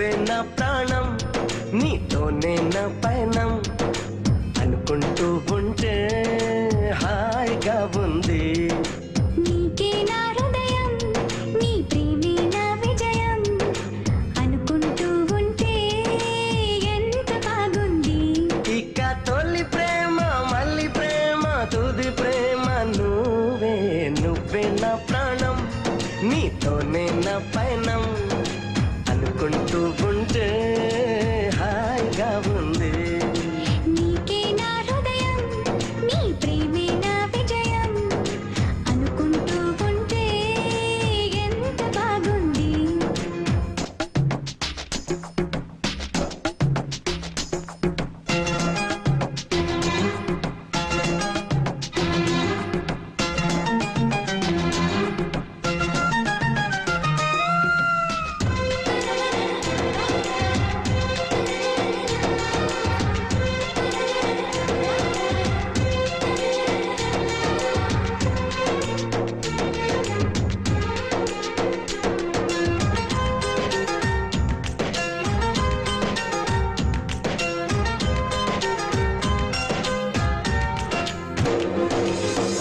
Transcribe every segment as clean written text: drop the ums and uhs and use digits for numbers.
నువ్వే నా ప్రాణం, నీతోనే నా పయనం, అనుకుంటూ ఉంటే హాయిగా ఉంది. నీకే నా హృదయం, నీ ప్రేమే నా విజయం, అనుకుంటూ ఉంటే ఎంత బాగుంది. ఇక తొలి ప్రేమ మళ్ళీ ప్రేమ తుది ప్రేమ నువ్వే, నువ్వే నా ప్రాణం, నీతోనే నా పయనం, అనుకుంటూ ఉంటే హాయిగా ఉంది. నీకే నా హృదయం, నీ ప్రేమే నా విజయం, అనుకుంటూ ఉంటే ఎంత బాగుంది.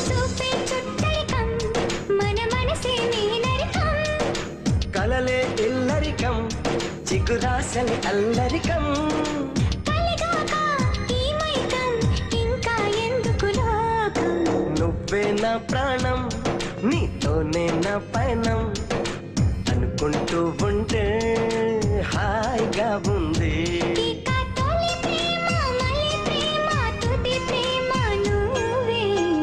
చూపే చుట్టరికం, మన మనసే నీనరికం, కలలే ఇల్లరికం, చిగురాసని అల్లరికం, కలిగాక ఈ మైకం, ఇంకా ఎందుకు లోకం. నువ్వే నా ప్రాణం, నీతోనే నా పయనం, అనుకుంటూ ఉంటే హాయిగా ఉంది. ఇక తొలి ప్రేమ మళ్ళీ ప్రేమ తుది ప్రేమ నువ్వే,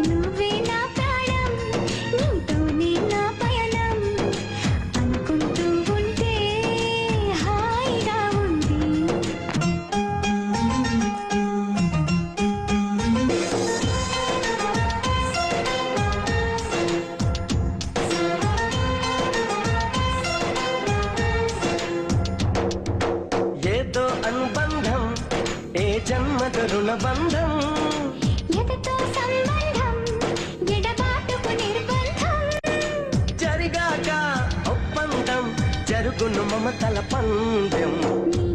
నువ్వే నా ప్రాణం, నీతోనే నా పయనం, అనుకుంటూ ఉంటే హాయిగా ఉంది. ఏదో అనుబంధం, ఏ జన్మద రుణబంధం, ఎదతో సంబంధం, ఎడబాటుకు నిర్బంధం, జరిగాక ఒప్పందం, జరుగును మమతల పందెం. నీ